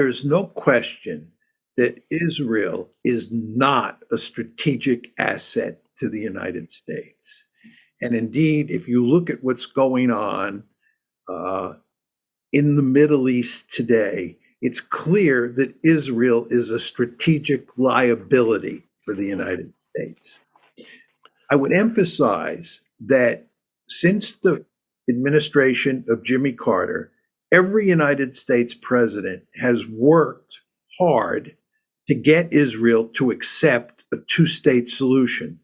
There's no question that Israel is not a strategic asset to the United States. And indeed, if you look at what's going on uh, in the Middle East today, it's clear that Israel is a strategic liability for the United States. I would emphasize that since the administration of Jimmy Carter, every United States president has worked hard to get Israel to accept a two-state solution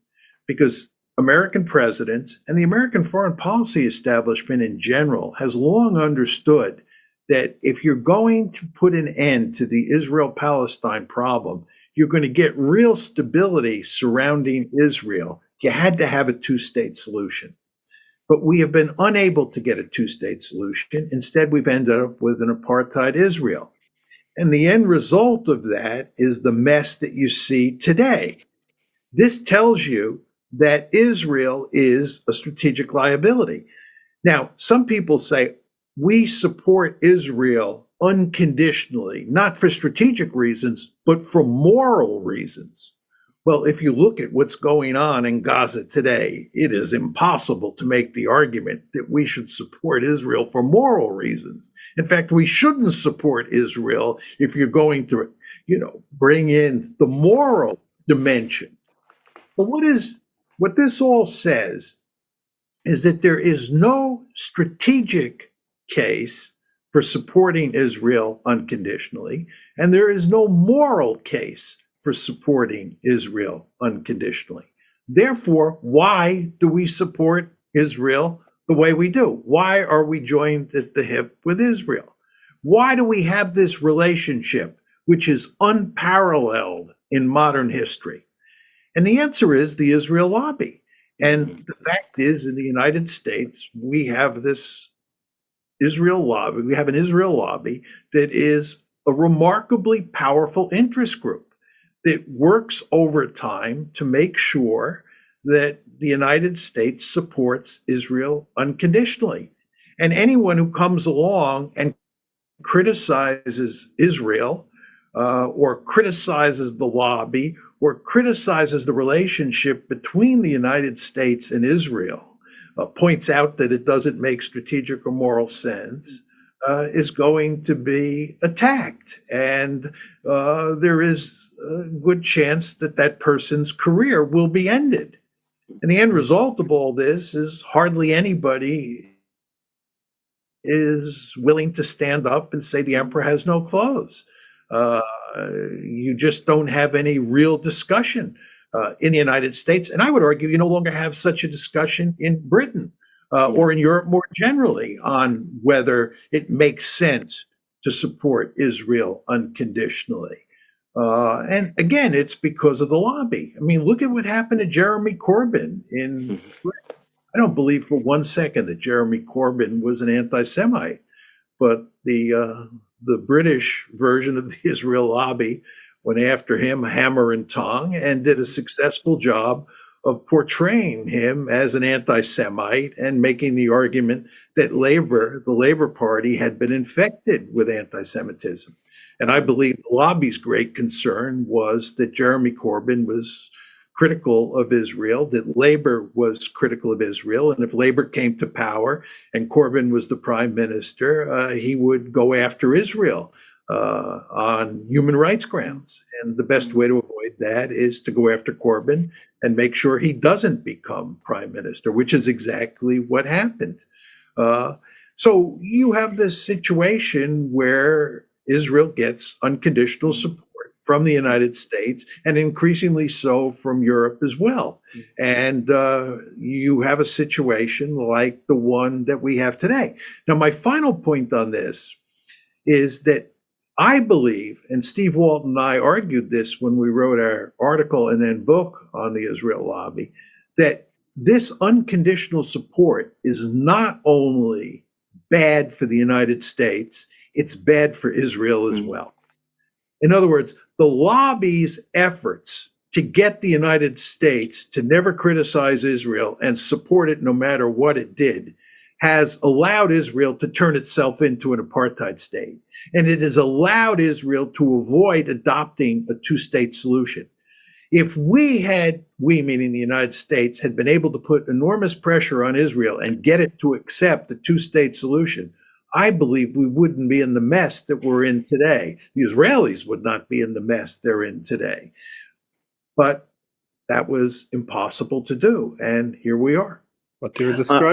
because American presidents and the American foreign policy establishment in general has long understood that if you're going to put an end to the Israel-Palestine problem, you're going to get real stability surrounding Israel. You had to have a two-state solution. But we have been unable to get a two-state solution. Instead, we've ended up with an apartheid Israel. And the end result of that is the mess that you see today. This tells you that Israel is a strategic liability. Now, some people say we support Israel unconditionally, not for strategic reasons, but for moral reasons. Well, if you look at what's going on in Gaza today, it is impossible to make the argument that we should support Israel for moral reasons. In fact, we shouldn't support Israel if you're going to, bring in the moral dimension. But what this all says is that there is no strategic case for supporting Israel unconditionally, and there is no moral case for supporting Israel unconditionally. Therefore, why do we support Israel the way we do? Why are we joined at the hip with Israel? Why do we have this relationship, which is unparalleled in modern history? And the answer is the Israel lobby. And the fact is, in the United States, we have this Israel lobby. We have an Israel lobby that is a remarkably powerful interest group that works over time to make sure that the United States supports Israel unconditionally. And anyone who comes along and criticizes Israel or criticizes the lobby or criticizes the relationship between the United States and Israel, points out that it doesn't make strategic or moral sense, is going to be attacked. And there is a good chance that that person's career will be ended. And the end result of all this is hardly anybody is willing to stand up and say the emperor has no clothes. Uh, you just don't have any real discussion in the United States. And I would argue you no longer have such a discussion in Britain or in Europe more generally on whether it makes sense to support Israel unconditionally. And again, it's because of the lobby. I mean, look at what happened to Jeremy Corbyn in Britain. I don't believe for one second that Jeremy Corbyn was an anti-Semite, but the British version of the Israel lobby went after him hammer and tong and did a successful job of portraying him as an anti-Semite and making the argument that Labor, the Labor Party, had been infected with anti-Semitism. And I believe the lobby's great concern was that Jeremy Corbyn was critical of Israel, that Labor was critical of Israel, and if Labor came to power and Corbyn was the prime minister, he would go after Israel on human rights grounds. And the best way to avoid that is to go after Corbyn and make sure he doesn't become prime minister, which is exactly what happened. So you have this situation where Israel gets unconditional support from the United States, and increasingly so from Europe as well. And you have a situation like the one that we have today. Now, my final point on this is that I believe, and Steve Walton and I argued this when we wrote our article and then book on the Israel lobby, that this unconditional support is not only bad for the United States, it's bad for Israel as well. In other words, the lobby's efforts to get the United States to never criticize Israel and support it no matter what it did has allowed Israel to turn itself into an apartheid state. And it has allowed Israel to avoid adopting a two-state solution. If we meaning the United States, had been able to put enormous pressure on Israel and get it to accept the two-state solution, I believe we wouldn't be in the mess that we're in today. The Israelis would not be in the mess they're in today. But that was impossible to do. And here we are. What you're describing